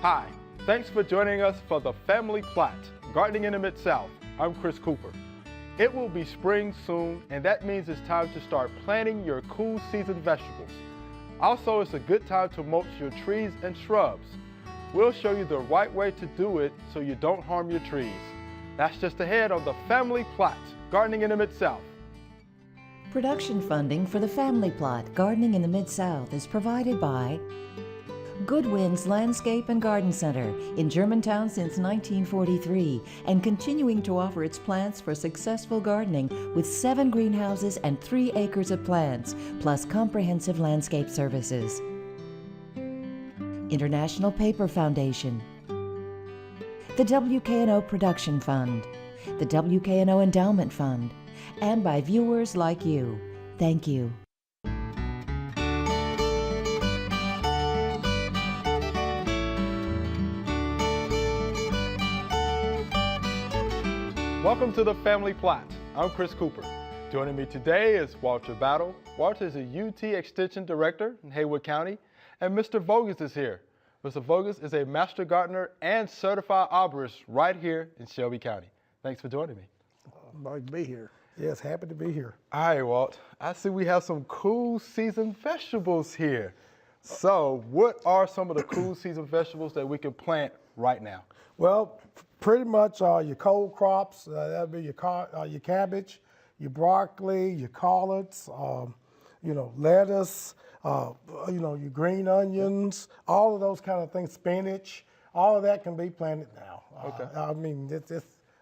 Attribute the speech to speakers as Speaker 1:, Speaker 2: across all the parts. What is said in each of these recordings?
Speaker 1: Hi, thanks for joining us for the Family Plot, Gardening in the Mid-South. I'm Chris Cooper. It will be spring soon, and that means it's time to start planting your cool season vegetables. Also, it's a good time to mulch your trees and shrubs. We'll show you the right way to do it so you don't harm your trees. That's just ahead on the Family Plot, Gardening in the Mid-South.
Speaker 2: Production funding for the Family Plot, Gardening in the Mid-South is provided by Goodwin's Landscape and Garden Center in Germantown since 1943 and continuing to offer its plants for successful gardening with 7 greenhouses and 3 acres of plants, plus comprehensive landscape services. International Paper Foundation, the WKNO Production Fund, the WKNO Endowment Fund, and by viewers like you. Thank you.
Speaker 1: Welcome to the Family Plot. I'm Chris Cooper. Joining me today is Walter Battle. Walter is a UT Extension Director in Haywood County, and Mr. Voges is here. Mr. Voges is a Master Gardener and Certified Arborist right here in Shelby County. Thanks for joining me.
Speaker 3: Nice to be here. Yes, happy to be here.
Speaker 1: All right, Walt. I see we have some cool season vegetables here. So what are some of the cool season vegetables that we can plant right now?
Speaker 3: Well, pretty much your cold crops, that'll be your cabbage, your broccoli, your collards, lettuce, your green onions, all of those kind of things, spinach, all of that can be planted now.
Speaker 1: Okay.
Speaker 3: I mean,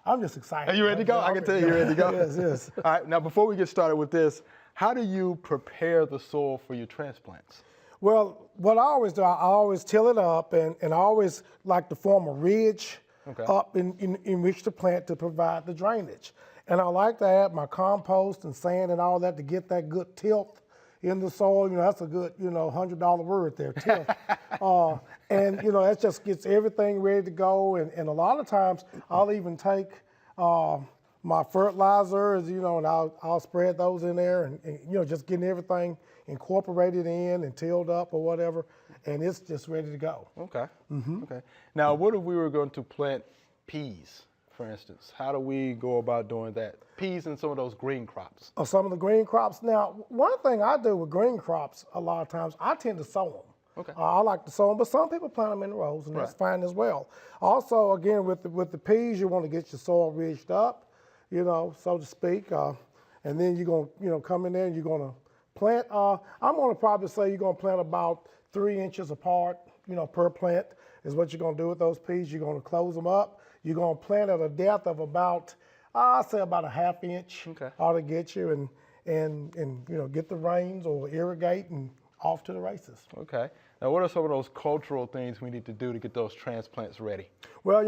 Speaker 3: I'm just excited.
Speaker 1: Are you ready to go? I can tell you're ready to go.
Speaker 3: Yes.
Speaker 1: All right, now before we get started with this, how do you prepare the soil for your transplants?
Speaker 3: Well, what I always do, I always till it up, and I always like to form a ridge up in which to plant to provide the drainage. And I like to add my compost and sand and all that to get that good tilth in the soil. That's a good, $100 word there, tilth. And that just gets everything ready to go. And a lot of times I'll even take my fertilizers, and I'll spread those in there and just getting everything incorporated in and tilled up or whatever, and it's just ready to go.
Speaker 1: Okay. Okay. Now, what if we were going to plant peas, for instance? How do we go about doing that? Peas and some of those green crops.
Speaker 3: Some of the green crops. Now, one thing I do with green crops a lot of times, I tend to sow them.
Speaker 1: Okay.
Speaker 3: I like to sow them, but some people plant them in rows, and that's fine as well. Also, again, with the peas, you want to get your soil ridged up, so to speak, and then you're going to, come in there and you're going to plant. I'm going to probably say you're going to plant about 3 inches apart, per plant is what you're going to do with those peas. You're going to close them up. You're going to plant at a depth of about, I'll say about a ½ inch.
Speaker 1: Okay.
Speaker 3: Ought to get you and get the rains or irrigate and off to the races.
Speaker 1: Okay. Now, what are some of those cultural things we need to do to get those transplants ready?
Speaker 3: Well,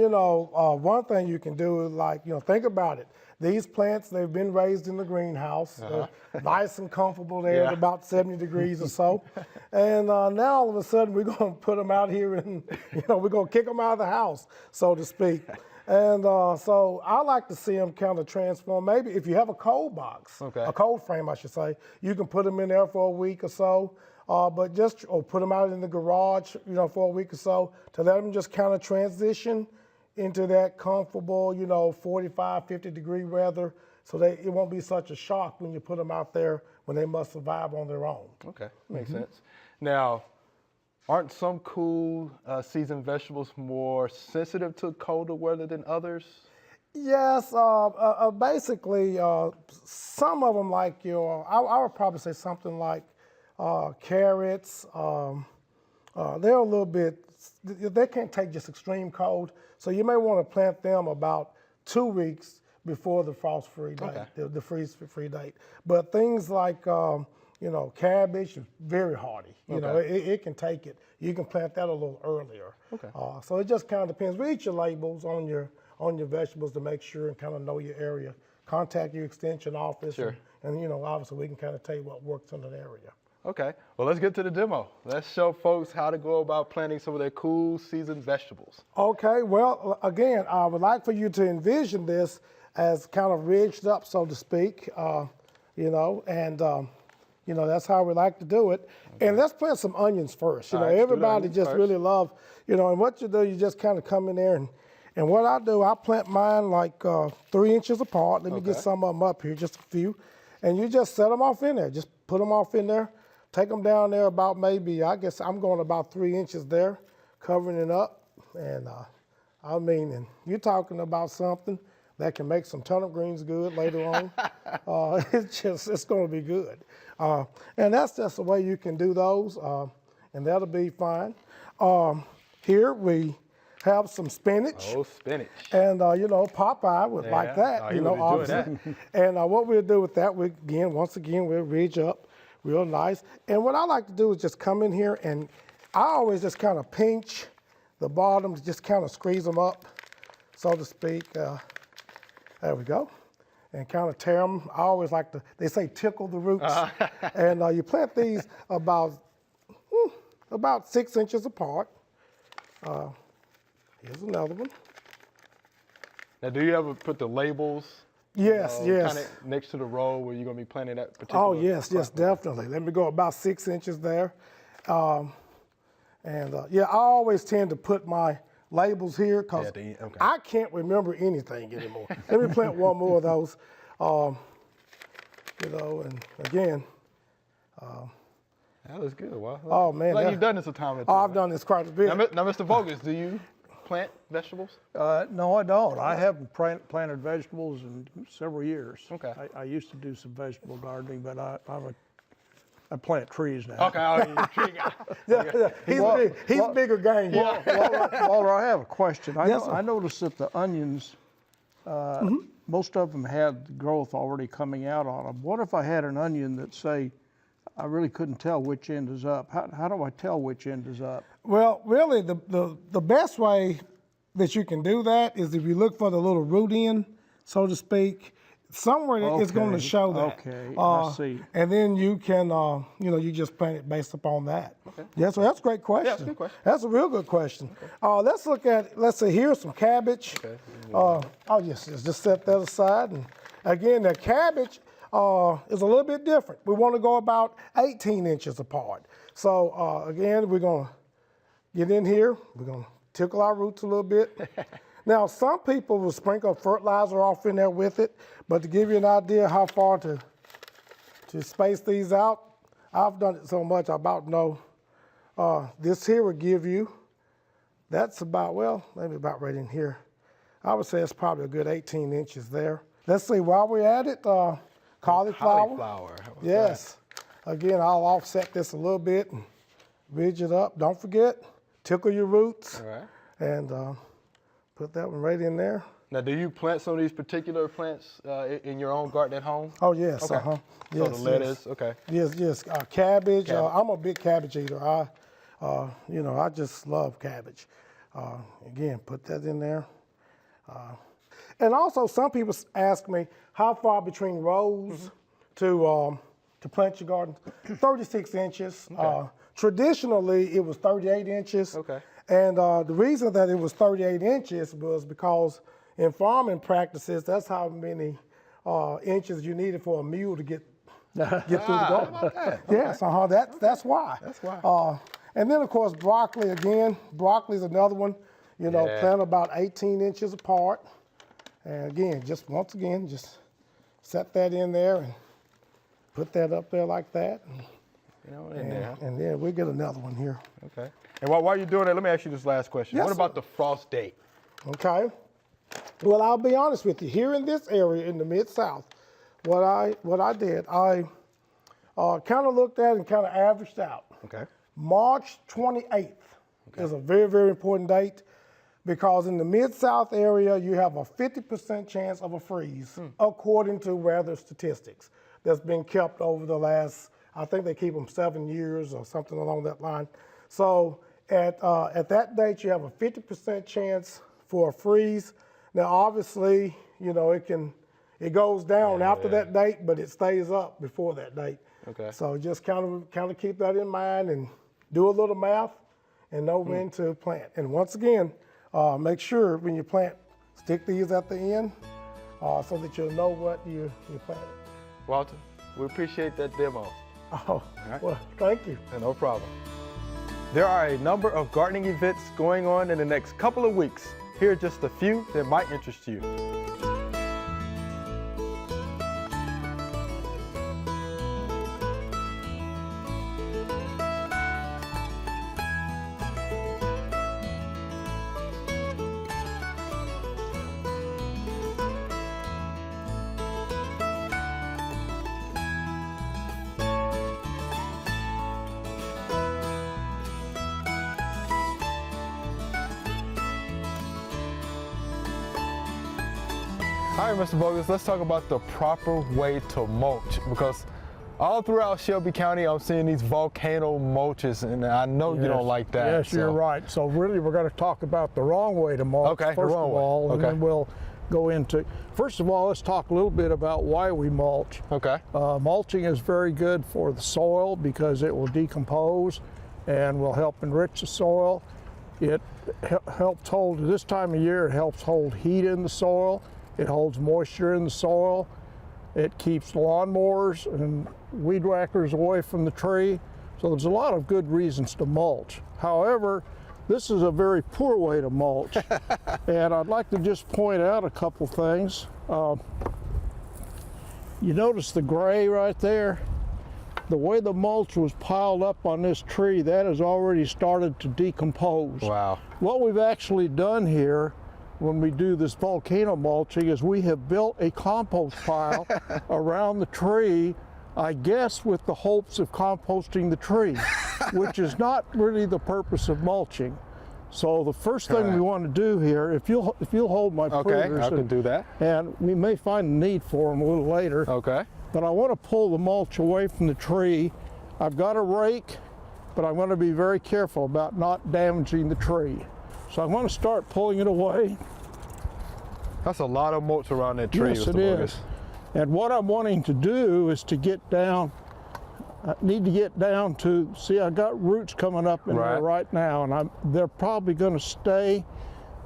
Speaker 3: one thing you can do is think about it. These plants, they've been raised in the greenhouse. They're nice and comfortable there at about 70 degrees or so. And now all of a sudden we're going to put them out here and, we're going to kick them out of the house, so to speak. And so I like to see them kind of transform. Maybe if you have a cold box, a cold frame, I should say, you can put them in there for a week or so. But just put them out in the garage, for a week or so to let them just kind of transition into that comfortable, 45, 50 degree weather, so it won't be such a shock when you put them out there when they must survive on their own. Okay,
Speaker 1: makes sense. Now, aren't some cool season vegetables more sensitive to colder weather than others?
Speaker 3: Yes, basically, some of them like I would probably say something like carrots, they're a little bit, they can't take just extreme cold, so you may want to plant them about 2 weeks before the frost-free date, the freeze-free date. But things like, cabbage is very hardy. It can take it. You can plant that a little earlier. So it just kind of depends. Read your labels on your vegetables to make sure and kind of know your area. Contact your extension office, and obviously we can kind of tell you what works in that area.
Speaker 1: Okay, well, let's get to the demo. Let's show folks how to go about planting some of their cool season vegetables.
Speaker 3: Okay, well, again, I would like for you to envision this as kind of ridged up, so to speak, and You know, that's how we like to do it. And let's plant some onions first. You know,
Speaker 1: All right, let's do the
Speaker 3: everybody
Speaker 1: onions
Speaker 3: just
Speaker 1: first.
Speaker 3: really love, you know, and what you do, you just kind of come in there and what I do, I plant mine like 3 inches apart. Let me get
Speaker 1: Okay.
Speaker 3: some of them up here, just a few. And you just set them off in there. Just put them off in there. Take them down there about maybe, I guess I'm going about 3 inches there, covering it up. And I mean, and you're talking about something that can make some turnip greens good later on. It's going to be good. And that's just the way you can do those, and that'll be fine. Here we have some spinach.
Speaker 1: Oh, spinach.
Speaker 3: And, you know, Popeye would like
Speaker 1: Yeah.
Speaker 3: that,
Speaker 1: Oh, he
Speaker 3: you know,
Speaker 1: would enjoy
Speaker 3: obviously. And what we'll do with that, once again, we'll ridge up real nice. And what I like to do is just come in here and I always just kind of pinch the bottoms, just kind of squeeze them up, so to speak. There we go. And kind of tear them. I always like to, they say tickle the roots. And you plant these about 6 inches apart. Here's another one.
Speaker 1: Now, do you ever put the labels?
Speaker 3: Yes, yes.
Speaker 1: Kind of next to the row where you're going to be planting that particular?
Speaker 3: Oh, yes, definitely. Let me go about 6 inches there. Yeah, I always tend to put my labels here because
Speaker 1: okay.
Speaker 3: I can't remember anything anymore. Let me plant one more of those. You know, and again.
Speaker 1: That looks good. Wow.
Speaker 3: Oh, man.
Speaker 1: Like you've done this a time or two.
Speaker 3: Oh, I've done this quite a bit.
Speaker 1: Now, Mr. Voges, do you plant vegetables?
Speaker 4: No, I don't. I haven't planted vegetables in several years.
Speaker 1: Okay.
Speaker 4: I used to do some vegetable gardening, but I plant trees now.
Speaker 1: Okay, oh, you're a tree guy.
Speaker 3: Yeah, he's bigger game.
Speaker 4: Walter, I have a question.
Speaker 3: Yes, sir.
Speaker 4: I noticed that the onions, most of them had the growth already coming out on them. What if I had an onion that, say, I really couldn't tell which end is up? How do I tell which end is up?
Speaker 3: Well, really, the best way that you can do that is if you look for the little root end, so to speak, somewhere it's going to
Speaker 4: Okay,
Speaker 3: show that.
Speaker 4: okay, I see.
Speaker 3: And then you can, you know, you just plant it based upon that. Okay. Yeah, so that's a great question.
Speaker 1: Yeah, that's a good question.
Speaker 3: That's a real good question. Okay. Let's say here's some cabbage.
Speaker 1: Okay.
Speaker 3: Yes, just set that aside. And again, the cabbage is a little bit different. We want to go about 18 inches apart. So again, we're going to get in here. We're going to tickle our roots a little bit. Now, some people will sprinkle fertilizer off in there with it, but to give you an idea how far to space these out, I've done it so much I about know. This here will give you, that's about, well, maybe about right in here. I would say it's probably a good 18 inches there. Let's see, while we're at it, cauliflower.
Speaker 1: Cauliflower. How about
Speaker 3: Yes. Again, I'll offset this a little bit and ridge it up. Don't forget, tickle your roots.
Speaker 1: that? All right.
Speaker 3: And put that one right in there.
Speaker 1: Now, do you plant some of these particular plants in your own garden at home?
Speaker 3: Oh, yes.
Speaker 1: Okay.
Speaker 3: Uh-huh.
Speaker 1: So
Speaker 3: Yes,
Speaker 1: the lettuce, okay.
Speaker 3: Yes. Cabbage. I'm a big cabbage eater. You know, I just love cabbage. Again, put that in there. And also, some people ask me how far between rows to plant your garden. 36 inches.
Speaker 1: Okay.
Speaker 3: Traditionally, it was 38 inches.
Speaker 1: Okay.
Speaker 3: And the reason that it was 38 inches was because in farming practices, that's how many inches you needed for a mule to get through the garden.
Speaker 1: How about that?
Speaker 3: Yes, that's why.
Speaker 1: That's why.
Speaker 3: And then, of course, broccoli again. Broccoli is another one. You know,
Speaker 1: Yeah.
Speaker 3: plant about 18 inches apart. And again, just set that in there and put that up there like that.
Speaker 1: You know, in there.
Speaker 3: And then we'll get another one here.
Speaker 1: Okay. And while you're doing that, let me ask you this last question.
Speaker 3: Yes,
Speaker 1: What
Speaker 3: sir.
Speaker 1: about the frost date?
Speaker 3: Okay. Well, I'll be honest with you. Here in this area in the Mid-South, what I did, I kind of looked at and kind of averaged out.
Speaker 1: Okay.
Speaker 3: March 28th is a very, very important date because in the Mid-South area, you have a 50% chance of a freeze, according to weather statistics that's been kept over the last, I think they keep them 7 years or something along that line. So at that date, you have a 50% chance for a freeze. Now, obviously, you know, it goes down after that date, but it stays up before that date.
Speaker 1: Okay.
Speaker 3: So just kind of keep that in mind and do a little math and know when to plant. And once again, make sure when you plant, stick these at the end so that you'll know what you planted.
Speaker 1: Walter, we appreciate that demo.
Speaker 3: Oh, well, thank you.
Speaker 1: Yeah, no problem. There are a number of gardening events going on in the next couple of weeks. Here are just a few that might interest you. All right, Mr. Bogus, let's talk about the proper way to mulch, because all throughout Shelby County, I'm seeing these volcano mulches, and I know you don't like that.
Speaker 4: Yes, you're right. So really, we're going to talk about the wrong way to mulch,
Speaker 1: Okay,
Speaker 4: first of all, and
Speaker 1: Okay.
Speaker 4: then we'll go into, first of all, let's talk a little bit about why we mulch.
Speaker 1: Okay.
Speaker 4: Mulching is very good for the soil because it will decompose and will help enrich the soil. It helps hold, this time of year, it helps hold heat in the soil. It holds moisture in the soil. It keeps lawnmowers and weed whackers away from the tree. So there's a lot of good reasons to mulch. However, this is a very poor way to mulch. And I'd like to just point out a couple things. You notice the gray right there? The way the mulch was piled up on this tree, that has already started to decompose.
Speaker 1: Wow.
Speaker 4: What we've actually done here when we do this volcano mulching is we have built a compost pile around the tree, I guess with the hopes of composting the tree, which is not really the purpose of mulching. So the first thing we want to do here, if you'll hold my
Speaker 1: Okay,
Speaker 4: pruners,
Speaker 1: I can do that.
Speaker 4: and we may find a need for them a little later.
Speaker 1: Okay.
Speaker 4: But I want to pull the mulch away from the tree. I've got a rake, but I'm going to be very careful about not damaging the tree. So I'm going to start pulling it away.
Speaker 1: That's a lot of mulch around that tree,
Speaker 4: Yes,
Speaker 1: Mr.
Speaker 4: it
Speaker 1: Bogus.
Speaker 4: is. And what I'm wanting to do is to get down, I need to get down to, see, I got roots coming up in there right now, and they're probably going to stay,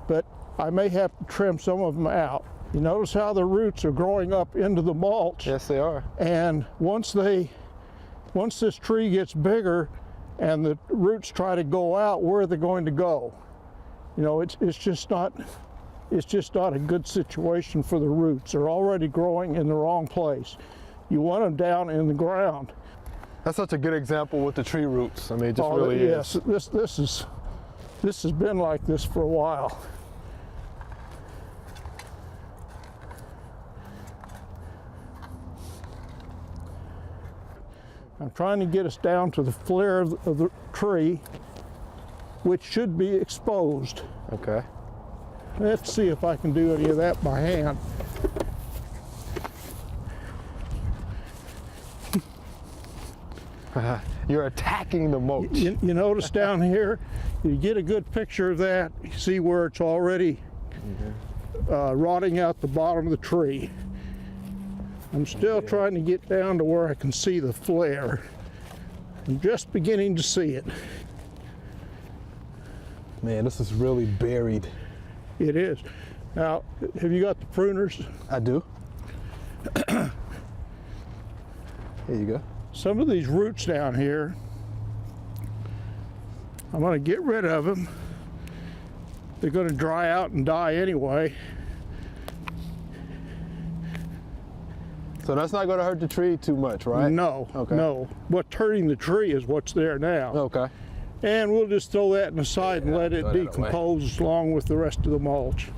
Speaker 4: but I may have to trim some of them out. You notice how the roots are growing up into the mulch.
Speaker 1: Yes, they are.
Speaker 4: And once this tree gets bigger and the roots try to go out, where are they going to go? You know, it's just not a good situation for the roots. They're already growing in the wrong place. You want them down in the ground.
Speaker 1: That's such a good example with the tree roots. I mean, it just really is.
Speaker 4: Yes, this has been like this for a while. I'm trying to get us down to the flare of the tree, which should be exposed.
Speaker 1: Okay.
Speaker 4: Let's see if I can do any of that by hand.
Speaker 1: You're attacking the mulch.
Speaker 4: You notice down here, you get a good picture of that. You see where it's already rotting out the bottom of the tree. I'm still trying to get down to where I can see the flare. I'm just beginning to see it.
Speaker 1: Man, this is really buried.
Speaker 4: It is. Now, have you got the pruners?
Speaker 1: I do. Here you go.
Speaker 4: Some of these roots down here, I'm going to get rid of them. They're going to dry out and die anyway.
Speaker 1: So that's not going to hurt the tree too much, right?
Speaker 4: No,
Speaker 1: Okay.
Speaker 4: no. What's hurting the tree is what's there now.
Speaker 1: Okay.
Speaker 4: And we'll just throw that in the side and let it
Speaker 1: throw that away.
Speaker 4: decompose along with the rest of the mulch.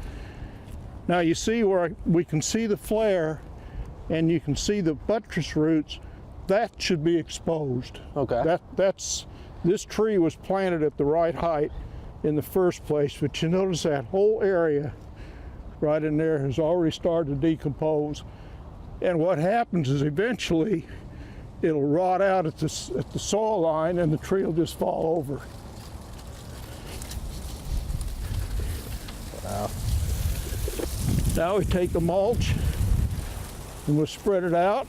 Speaker 4: Now you see where we can see the flare and you can see the buttress roots. That should be exposed.
Speaker 1: Okay.
Speaker 4: This tree was planted at the right height in the first place, but you notice that whole area right in there has already started to decompose. And what happens is eventually it'll rot out at the soil line and the tree will just fall over.
Speaker 1: Wow.
Speaker 4: Now we take the mulch and we'll spread it out.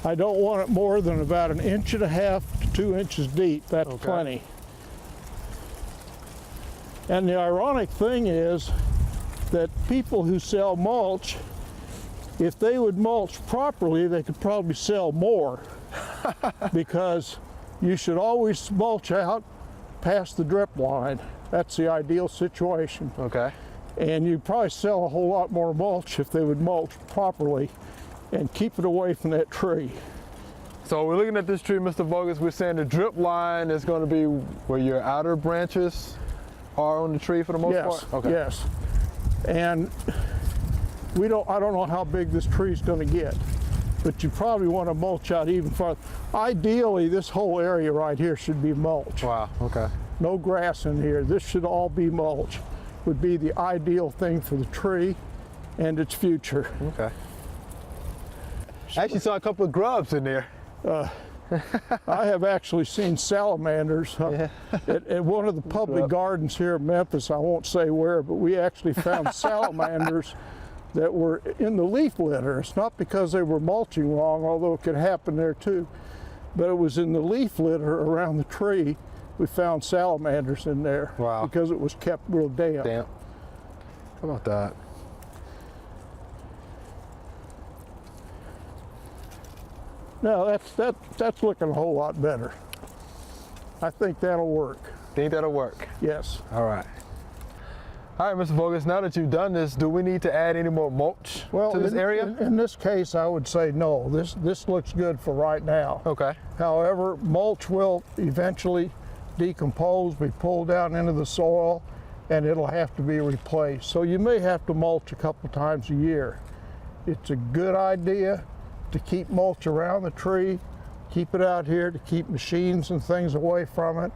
Speaker 4: I don't want it more than about 1.5 inches to 2 inches deep. That's plenty. And the ironic thing is that people who sell mulch If they would mulch properly, they could probably sell more because you should always mulch out past the drip line. That's the ideal situation.
Speaker 1: Okay.
Speaker 4: And you'd probably sell a whole lot more mulch if they would mulch properly and keep it away from that tree.
Speaker 1: So we're looking at this tree, Mr. Voges. We're saying the drip line is going to be where your outer branches are on the tree for the most
Speaker 4: Yes,
Speaker 1: part? Okay.
Speaker 4: yes. And I don't know how big this tree is going to get, but you probably want to mulch out even farther. Ideally, this whole area right here should be mulch.
Speaker 1: Wow, okay.
Speaker 4: No grass in here. This should all be mulch. Would be the ideal thing for the tree and its future.
Speaker 1: Okay. I actually saw a couple of grubs in there.
Speaker 4: I have actually seen salamanders at one of the public gardens here in Memphis. I won't say where, but we actually found salamanders that were in the leaf litter. It's not because they were mulching wrong, although it could happen there too, but it was in the leaf litter around the tree. We found salamanders in there.
Speaker 1: Wow.
Speaker 4: Because it was kept real damp.
Speaker 1: Damn. How about that?
Speaker 4: No, that's looking a whole lot better. I think that'll work.
Speaker 1: Think that'll work?
Speaker 4: Yes.
Speaker 1: All right. All right, Mr. Voges, now that you've done this, do we need to add any more mulch to this area?
Speaker 4: In this case, I would say no. This looks good for right now.
Speaker 1: Okay.
Speaker 4: However, mulch will eventually decompose, be pulled down into the soil, and it'll have to be replaced. So you may have to mulch a couple times a year. It's a good idea to keep mulch around the tree, keep it out here to keep machines and things away from it.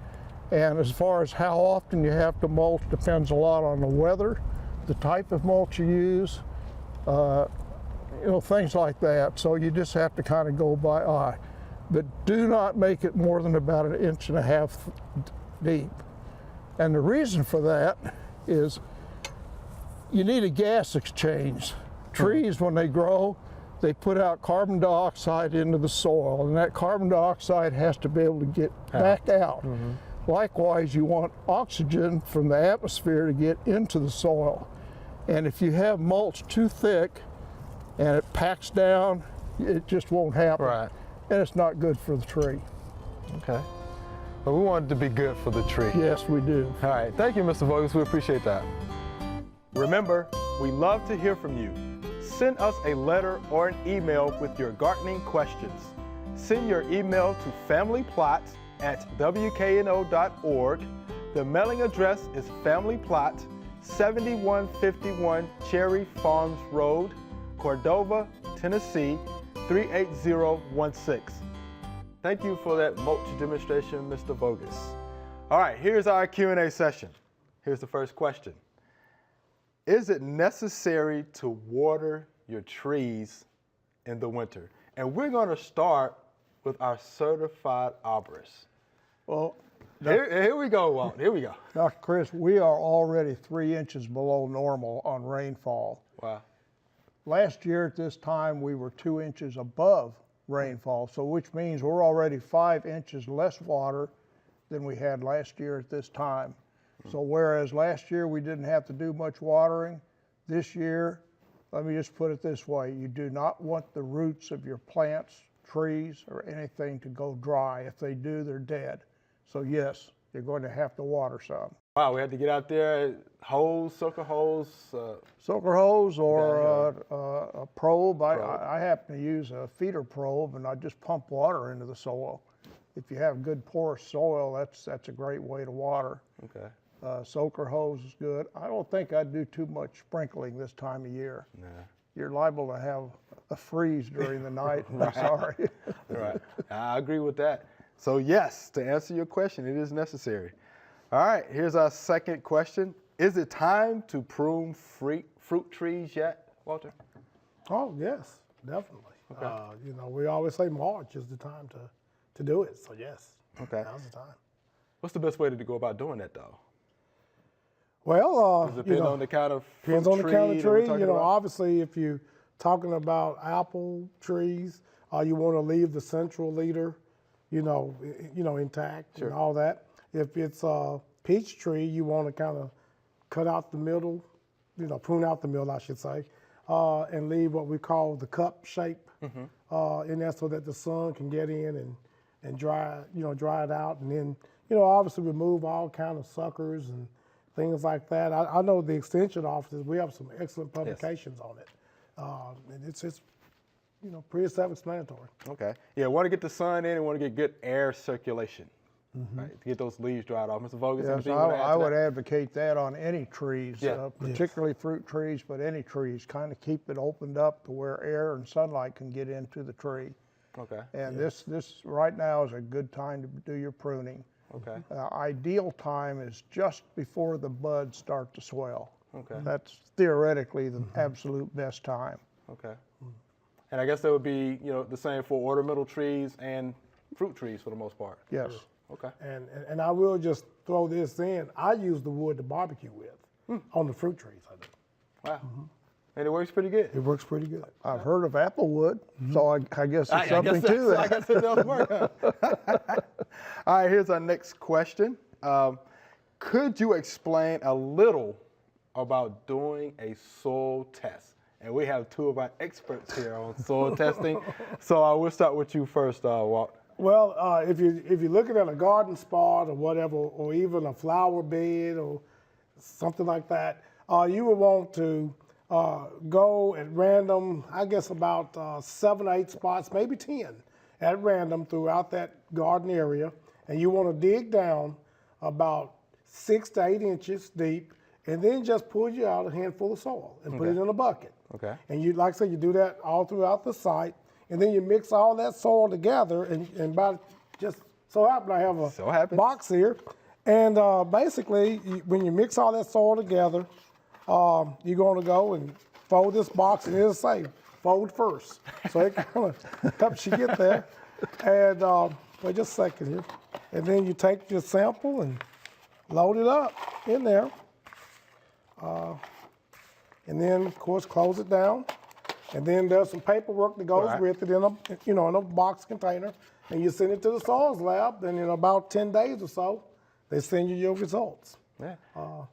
Speaker 4: And as far as how often you have to mulch depends a lot on the weather, the type of mulch you use, things like that. So you just have to kind of go by eye. But do not make it more than about 1.5 inches deep. And the reason for that is you need a gas exchange. Trees, when they grow, they put out carbon dioxide into the soil, and that carbon dioxide has to be able to get back out. Likewise, you want oxygen from the atmosphere to get into the soil. And if you have mulch too thick and it packs down, it just won't happen.
Speaker 1: Right.
Speaker 4: And it's not good for the tree.
Speaker 1: Okay. But we want it to be good for the tree.
Speaker 4: Yes, we do.
Speaker 1: All right. Thank you, Mr. Voges. We appreciate that. Remember, we love to hear from you. Send us a letter or an email with your gardening questions. Send your email to familyplot@wkno.org. The mailing address is Family Plot, 7151 Cherry Farms Road, Cordova, Tennessee, 38016. Thank you for that mulch demonstration, Mr. Voges. All right, here's our Q&A session. Here's the first question. Is it necessary to water your trees in the winter? And we're going to start with our certified arborist.
Speaker 4: Well,
Speaker 1: Here we go, Walt. Here we go.
Speaker 4: Dr. Chris, we are already 3 inches below normal on rainfall.
Speaker 1: Wow.
Speaker 4: Last year at this time, we were 2 inches above rainfall, so which means we're already 5 inches less water than we had last year at this time. So whereas last year we didn't have to do much watering, this year, let me just put it this way, you do not want the roots of your plants, trees, or anything to go dry. If they do, they're dead. So yes, you're going to have to water some.
Speaker 1: Wow, we had to get out there, hose, soaker hose.
Speaker 4: Soaker hose or a probe. I happen to use a feeder probe, and I just pump water into the soil. If you have good porous soil, that's a great way to water.
Speaker 1: Okay.
Speaker 4: Soaker hose is good. I don't think I'd do too much sprinkling this time of year.
Speaker 1: Nah.
Speaker 4: You're liable to have a freeze during the night. I'm sorry.
Speaker 1: Right. I agree with that. So yes, to answer your question, it is necessary. All right, here's our second question. Is it time to prune fruit trees yet, Walter?
Speaker 3: Oh, yes, definitely. Okay. We always say March is the time to do it. So yes,
Speaker 1: okay.
Speaker 3: Now's the time.
Speaker 1: What's the best way to go about doing that, though?
Speaker 3: Well,
Speaker 1: Does it depend on the kind of fruit
Speaker 3: depends on the kind of
Speaker 1: that we're
Speaker 3: tree.
Speaker 1: talking about?
Speaker 3: Obviously, if you're talking about apple trees, you want to leave the central leader, intact
Speaker 1: Sure.
Speaker 3: and all that. If it's a peach tree, you want to kind of cut out the middle, prune out the middle, I should say. and leave what we call the cup shape in there so that the sun can get in and dry it out, and then obviously remove all kind of suckers and things like that. I know the extension offices, we have some excellent publications on it, and it's just pretty self-explanatory.
Speaker 1: Okay. Yeah, want to get the sun in and want to get good air circulation, right? To get those leaves dried off. Mr. Voges,
Speaker 4: Yes,
Speaker 1: anything you want to add
Speaker 4: I
Speaker 1: to
Speaker 4: would
Speaker 1: that?
Speaker 4: advocate that on any trees,
Speaker 1: Yeah.
Speaker 4: particularly fruit trees, but any trees. Kind of keep it opened up to where air and sunlight can get into the tree.
Speaker 1: Okay.
Speaker 4: And this right now is a good time to do your pruning.
Speaker 1: Okay.
Speaker 4: Ideal time is just before the buds start to swell.
Speaker 1: Okay.
Speaker 4: That's theoretically the absolute best time.
Speaker 1: Okay. And I guess that would be, the same for ornamental trees and fruit trees for the most part.
Speaker 4: Yes.
Speaker 1: Okay.
Speaker 3: And I will just throw this in. I use the wood to barbecue with on the fruit trees. I do.
Speaker 1: Wow. And it works pretty good.
Speaker 3: It works pretty good.
Speaker 4: I've heard of applewood, so I guess there's something to that.
Speaker 1: I guess it does work. Huh? All right, here's our next question. Could you explain a little about doing a soil test? And we have two of our experts here on soil testing. So I will start with you first, Walt.
Speaker 3: Well, if you're looking at a garden spot or whatever, or even a flower bed or something like that, you would want to go at random, I guess about 7 or 8 spots, maybe 10 at random throughout that garden area. And you want to dig down about 6 to 8 inches deep, and then just pull you out a handful of soil and put it in a bucket.
Speaker 1: Okay.
Speaker 3: And you, like I said, you do that all throughout the site, and then you mix all that soil together, and by just so happen I have a box here, and basically when you mix all that soil together, you're going to go and fold this box, and it'll say fold first, so it kind of helps you get there. And wait just a second here, and then you take your sample and load it up in there. And then, of course, close it down. And then there's some paperwork that goes with it in a box container. And you send it to the soils lab. And in about 10 days or so, they send you your results.
Speaker 1: Yeah.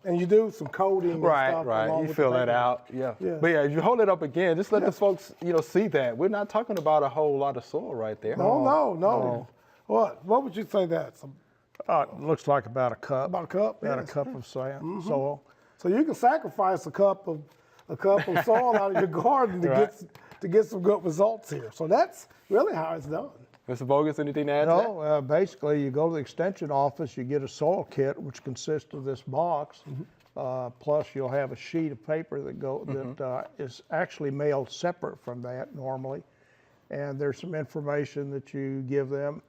Speaker 3: And you do some coding and stuff.
Speaker 1: Right. You fill that out. Yeah.
Speaker 3: Yeah.
Speaker 1: But yeah, if you hold it up again, just let the folks, see that. We're not talking about a whole lot of soil right there.
Speaker 3: No. What would you say that's?
Speaker 4: It looks like about a cup.
Speaker 3: About a cup?
Speaker 4: About
Speaker 3: Yes.
Speaker 4: a cup of sand, soil.
Speaker 3: So you can sacrifice a cup of soil out of your garden to get some good results here. So that's really how it's done.
Speaker 1: Mr. Voges, anything to add to that?
Speaker 4: No, basically you go to the extension office, you get a soil kit, which consists of this box, plus you'll have a sheet of paper that is actually mailed separate from that normally. And there's some information that you give them.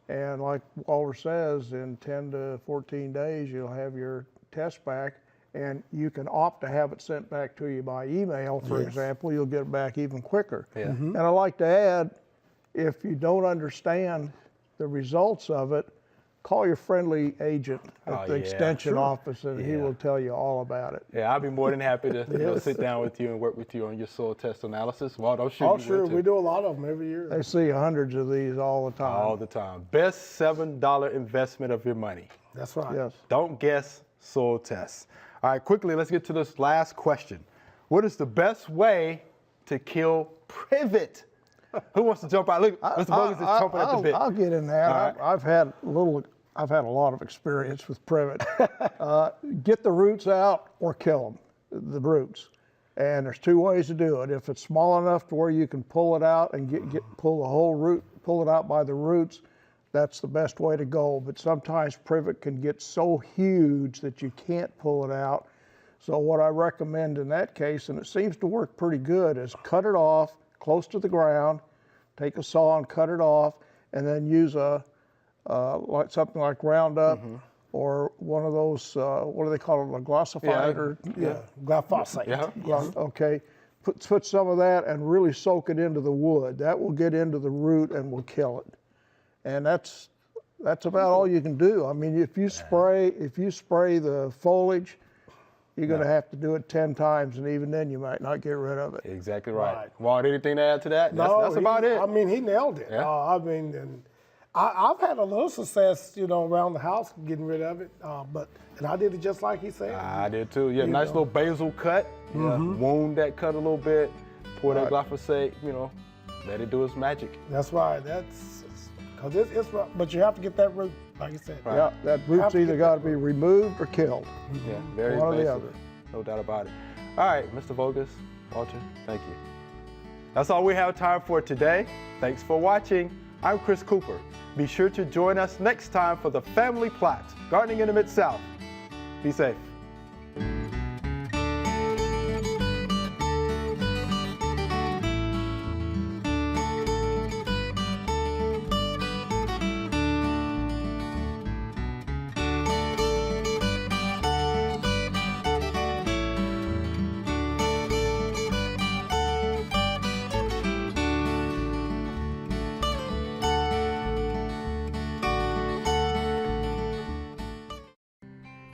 Speaker 4: And like Walter says, in 10 to 14 days, you'll have your test back. And you can opt to have it sent back to you by email, for example. You'll get it back even quicker.
Speaker 1: Yeah.
Speaker 4: And I like to add, if you don't understand the results of it, call your friendly agent at the extension office, and he will tell you all about it.
Speaker 1: Yeah, I'll be more than happy to sit down with you and work with you on your soil test analysis. Walt, I'm sure
Speaker 3: Oh,
Speaker 1: you
Speaker 3: sure.
Speaker 1: will too.
Speaker 3: We do a lot of them every year.
Speaker 4: They see hundreds of these all the time.
Speaker 1: All the time. Best $7 investment of your money.
Speaker 3: That's right.
Speaker 4: Yes.
Speaker 1: Don't guess soil tests. All right, quickly, let's get to this last question. What is the best way to kill privet? Who wants to jump out? Look, Mr. Voges is chomping at the bit.
Speaker 4: I'll get in that.
Speaker 1: All right.
Speaker 4: I've had a lot of experience with privet. Get the roots out or kill them, the roots. And there's 2 ways to do it. If it's small enough to where you can pull it out and pull the whole root, pull it out by the roots, that's the best way to go. But sometimes privet can get so huge that you can't pull it out. So what I recommend in that case, and it seems to work pretty good, is cut it off close to the ground, take a saw and cut it off, and then use like something like Roundup or one of those, what do they call it, a glossified?
Speaker 3: Glyphosate.
Speaker 1: Yeah.
Speaker 4: Okay, put some of that and really soak it into the wood. That will get into the root and will kill it. And that's about all you can do. I mean, if you spray the foliage, you're going to have to do it 10 times, and even then you might not get rid of it.
Speaker 1: Exactly right. Walt, anything to add to that?
Speaker 3: No,
Speaker 1: that's about it.
Speaker 3: I mean, he nailed it.
Speaker 1: Yeah.
Speaker 3: I mean, I've had a little success, around the house getting rid of it, and I did it just like he said.
Speaker 1: I did too. Yeah, nice little basil cut. Yeah, wound that cut a little bit. Pour that glyphosate. Let it do its magic.
Speaker 3: That's right. Because it's but you have to get that root, like you said.
Speaker 1: Right.
Speaker 4: Yeah, that root's either got to be removed or killed.
Speaker 1: Yeah, very
Speaker 4: One or the
Speaker 1: invasive.
Speaker 4: other.
Speaker 1: No doubt about it. All right, Mr. Vogus, Walter, thank you. That's all we have time for today. Thanks for watching. I'm Chris Cooper. Be sure to join us next time for the Family Plot, Gardening in the Mid-South. Be safe.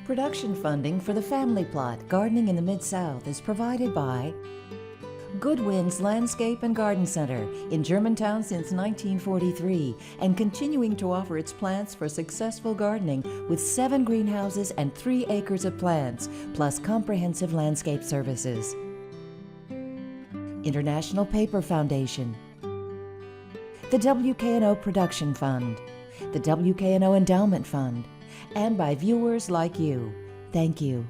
Speaker 2: Production funding for the Family Plot, Gardening in the Mid-South is provided by Good Winds Landscape and Garden Center in Germantown since 1943 and continuing to offer its plants for successful gardening with 7 greenhouses and 3 acres of plants, plus comprehensive landscape services. International Paper Foundation, the WKNO Production Fund, the WKNO Endowment Fund, and by viewers like you. Thank you.